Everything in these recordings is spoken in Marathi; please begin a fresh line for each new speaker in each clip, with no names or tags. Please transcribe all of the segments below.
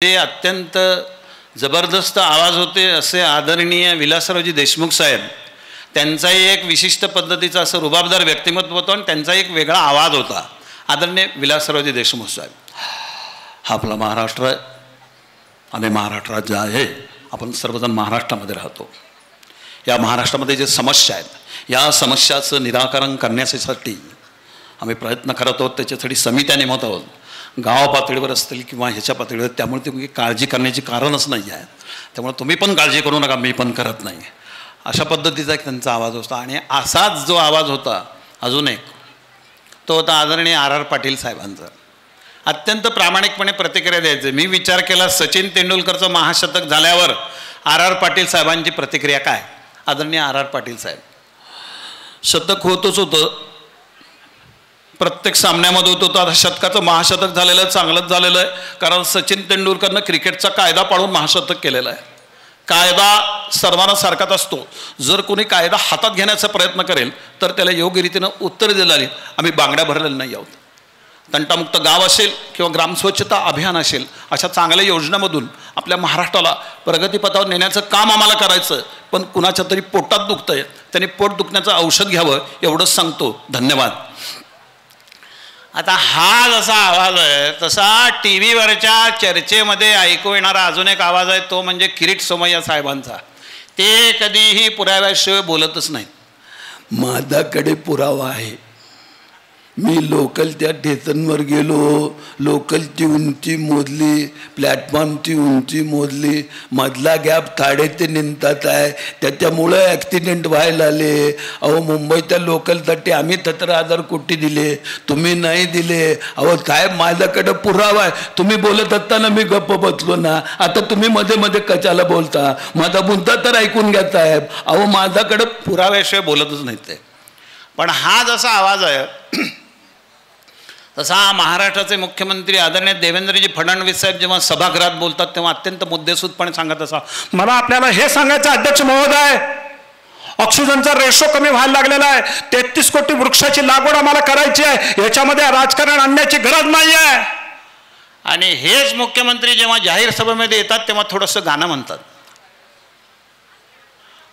ते अत्यंत जबरदस्त आवाज होते असे आदरणीय विलासरावजी देशमुख साहेब, त्यांचाही एक विशिष्ट पद्धतीचा असं रुबाबदार व्यक्तिमत्व होतं आणि त्यांचा एक वेगळा आवाज होता. आदरणीय विलासरावजी देशमुख साहेब, हा आपला महाराष्ट्र आहे आणि महाराष्ट्र राज्य आहे. आपण सर्वजण महाराष्ट्रामध्ये राहतो. या महाराष्ट्रामध्ये जे समस्या आहेत या समस्याचं निराकरण करण्यासाठी आम्ही प्रयत्न करत आहोत. त्याच्यासाठी समित्या नेमत आहोत, गाव पातळीवर असतील किंवा ह्याच्या पातळीवर. त्यामुळे तुम्ही काळजी करण्याची कारणच नाही आहे. त्यामुळे तुम्ही पण काळजी करू नका, मी पण करत नाही. अशा पद्धतीचा एक त्यांचा आवाज होता. आणि असाच जो आवाज होता अजून एक, तो होता आदरणीय आर पाटील साहेबांचा. अत्यंत प्रामाणिकपणे प्रतिक्रिया द्यायचे. मी विचार केला सचिन तेंडुलकरचं महाशतक झाल्यावर आर पाटील साहेबांची प्रतिक्रिया काय. आदरणीय आर पाटील साहेब, शतक होतच होतं, प्रत्येक सामन्यामध्ये होत होतं. आता शतकाचं महाशतक झालेलं आहे, चांगलंच झालेलं आहे. कारण सचिन तेंडुलकरनं क्रिकेटचा कायदा पाळून महाशतक केलेला आहे. कायदा सर्वांना सारखाच असतो. जर कोणी कायदा हातात घेण्याचा प्रयत्न करेल तर त्याला योग्य रीतीनं उत्तर दिलं. आम्ही बांगड्या भरलेल्या नाही आहोत. तंटामुक्त गाव असेल किंवा ग्रामस्वच्छता अभियान असेल, अशा चांगल्या योजनांमधून आपल्या महाराष्ट्राला प्रगतीपथावर नेण्याचं काम आम्हाला करायचं. पण कुणाच्या तरी पोटात दुखतं आहे, त्यांनी पोट दुखण्याचं औषध घ्यावं एवढंच सांगतो. धन्यवाद. आता हा जसा आवाज आहे तसा टी व्हीवरच्या चर्चेमध्ये ऐकू येणारा अजून एक आवाज आहे, तो म्हणजे किरीट सोमय्या साहेबांचा. ते कधीही पुराव्याशिवाय बोलतच नाहीत.
माझ्याकडे पुरावा आहे. मी लोकल त्या स्टेशनवर गेलो, लोकलची उंची मोजली, प्लॅटफॉर्मची उंची मोजली, मधला गॅप 3.5 इंचाचा आहे. त्याच्यामुळं ॲक्सिडेंट व्हायला आले. अहो मुंबईच्या लोकलसाठी आम्ही 17,000 कोटी दिले, तुम्ही नाही दिले. अहो साहेब माझ्याकडे पुरावा आहे. तुम्ही बोलत असताना मी गप्प बसलो ना, आता तुम्ही मध्ये मध्ये कशाला बोलता. माझा मुद्दा तर ऐकून घ्या साहेब. अहो माझ्याकडे
पुराव्याशिवाय बोलतच नाहीत ते. पण हा जसा आवाज आहे तसा महाराष्ट्राचे मुख्यमंत्री आदरणीय देवेंद्रजी फडणवीस साहेब जेव्हा सभागृहात बोलतात तेव्हा अत्यंत मुद्देसूदपणे सांगत असा,
मला आपल्याला हे सांगायचं अध्यक्ष महोदय, ऑक्सिजनचा रेशो कमी व्हायला लागलेला आहे. 33 कोटी वृक्षाची लागवड आम्हाला करायची आहे. याच्यामध्ये राजकारण आणण्याची गरज नाही आहे.
आणि हेच मुख्यमंत्री जेव्हा जाहीर सभेमध्ये येतात तेव्हा थोडंसं गाणं म्हणतात.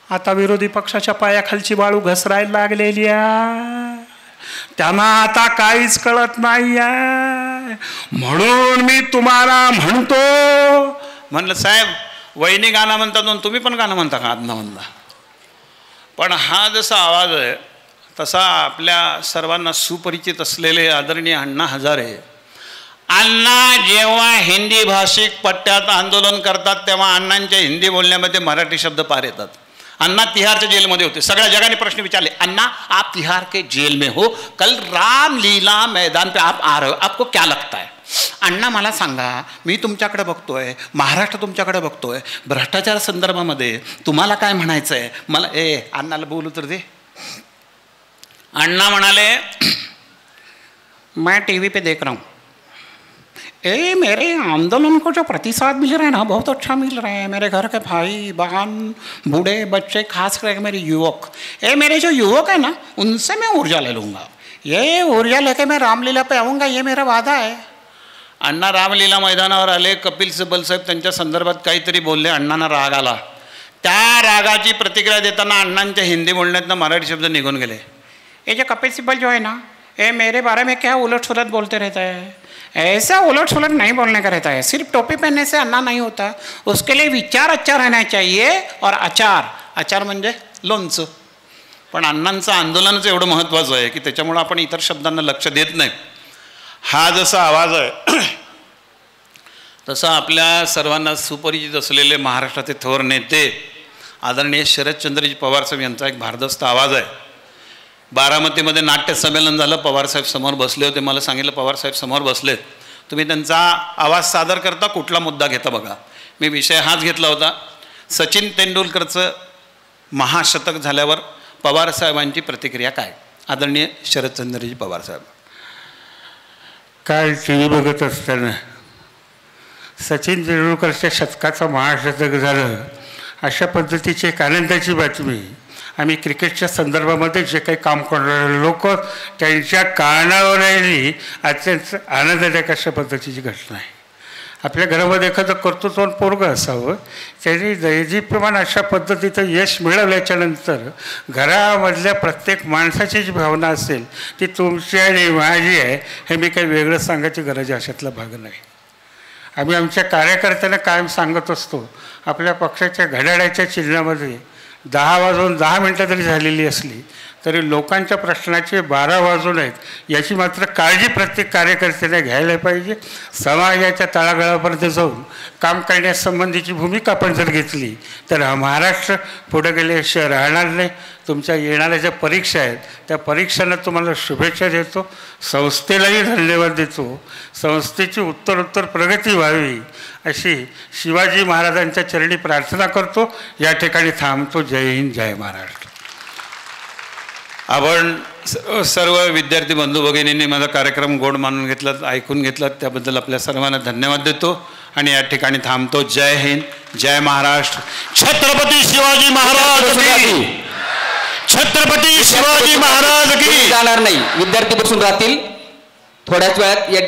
आता विरोधी पक्षाच्या पायाखालची वाळू घसरायला लागलेली आहे, त्यांना आता काहीच कळत नाही आहे. म्हणून मी तुम्हाला म्हणलं
साहेब वहिनी गाणं म्हणतात म्हणून तुम्ही पण गाणं म्हणता का आदना म्हणता. पण हा जसा आवाज आहे तसा आपल्या सर्वांना सुपरिचित असलेले आदरणीय अण्णा हजारे, अण्णा जेव्हा हिंदी भाषिक पट्ट्यात आंदोलन करतात तेव्हा अण्णांच्या हिंदी बोलण्यामध्ये मराठी शब्द पार येतात. अन्ना तिहारच्या जेलमध्ये होते. सगळ्या जगाने प्रश्न विचारले, अन्ना आप तिहार के जेल में हो, कल रामलीला मैदान पे आप आ रहे हो, आपको क्या लगता है. अण्णा मला सांगा, मी तुमच्याकडे बघतोय, महाराष्ट्र तुमच्याकडे बघतोय, भ्रष्टाचार संदर्भामध्ये तुम्हाला काय म्हणायचं आहे. मला अण्णाला बोलू तर दे. अण्णा म्हणाले, मैं टीवी पे देख रहा हूँ, मेरे आंदोलन को जो प्रतिसाद मिल रहा है ना बहुत अच्छा मिल रहा है. मेरे घर के भाई बहन बूढ़े बच्चे खास करके मेरे युवक, मेरे जो युवक है ना उनसे मैं ऊर्जा ले लूँगा. ये ऊर्जा लेके मैं रामलीला पे आऊँगा, ये मेरा वादा है. अण्णा रामलीला मैदानावर आले. कपिल सिब्बल साहेब त्यांच्या संदर्भात काहीतरी बोलले. अण्णांना राग आला. त्या रागाची प्रतिक्रिया देताना अण्णांच्या हिंदी बोलण्यातनं मराठी शब्द निघून गेले. ये जो कपिल सिब्बल जो है ना, ये मेरे बारे में क्या उलट सुलट बोलते रहता है. ऐसा उलट सुलट नहीं बोलने का रहता है. सिर्फ टोपी पहनने से अन्ना नहीं होता, उसके लिए विचार अच्छा रहना चाहिए. और आचार म्हणजे लोणचं. पण अण्णांचं आंदोलनाचं एवढं महत्त्वाचं आहे की त्याच्यामुळं आपण इतर शब्दांना लक्ष देत नाही. हा जसा आवाज आहे तसा आपल्या सर्वांना सुपरिचित असलेले महाराष्ट्राचे थोर नेते आदरणीय शरदचंद्रजी पवारसाहेब यांचा एक भारदस्त आवाज आहे. बारामतीमध्ये नाट्य संमेलन झालं, पवारसाहेब समोर बसले होते. मला सांगितलं पवारसाहेब समोर बसलेत, तुम्ही त्यांचा आवाज सादर करता, कुठला मुद्दा घेता बघा. मी विषय हाच घेतला होता, सचिन तेंडुलकरचं महाशतक झाल्यावर पवारसाहेबांची प्रतिक्रिया काय. आदरणीय शरदचंद्रजी पवारसाहेब,
काल टी व्ही बघत असताना सचिन तेंडुलकरच्या शतकाचं महाशतक झालं अशा पद्धतीची एक आनंदाची बातमी आम्ही क्रिकेटच्या संदर्भामध्ये जे काही काम करणारे लोक त्यांच्या कानावर आली अत्यंत आनंददायक अशा पद्धतीची घटना आहे. आपल्या घरामध्ये एखादं कर्तृत्वान पोरगं असावं, त्यांनी दैजीप्रमाणे अशा पद्धतीचं यश मिळवल्याच्यानंतर घरामधल्या प्रत्येक माणसाची जी भावना असेल ती तुमची आणि माझी आहे, हे मी काही वेगळं सांगायची गरज आहे अशातला भाग नाही. आम्ही आमच्या कार्यकर्त्यांना कायम सांगत असतो, आपल्या पक्षाच्या घड्याळाच्या चिन्हामध्ये 10 वाजून 10 मिनटं जरी झालेली असली तरी लोकांच्या प्रश्नाचे 12 वाजून आहेत याची मात्र काळजी प्रत्येक कार्यकर्त्याने घ्यायला पाहिजे. समाजाच्या तळागाळापर्यंत जाऊन काम करण्यासंबंधीची भूमिका आपण जर घेतली तर हा महाराष्ट्र पुढे गेल्याशिवाय राहणार नाही. तुमच्या येणाऱ्या ज्या परीक्षा आहेत त्या परीक्षांना तुम्हाला शुभेच्छा देतो, संस्थेलाही धन्यवाद देतो. संस्थेची उत्तरोत्तर प्रगती व्हावी अशी शिवाजी महाराजांच्या चरणी प्रार्थना करतो. या ठिकाणी थांबतो. जय हिंद, जय महाराष्ट्र.
आपण सर्व विद्यार्थी बंधू भगिनींनी माझा कार्यक्रम गोड मानून घेतला, ऐकून घेतला, त्याबद्दल आपल्या सर्वांना धन्यवाद देतो आणि या ठिकाणी थांबतो. जय हिंद, जय महाराष्ट्र. छत्रपती शिवाजी महाराज की, छत्रपती शिवाजी महाराज की.
जाणार नाही, विद्यार्थी बसून राहतील थोड्याच वेळात. या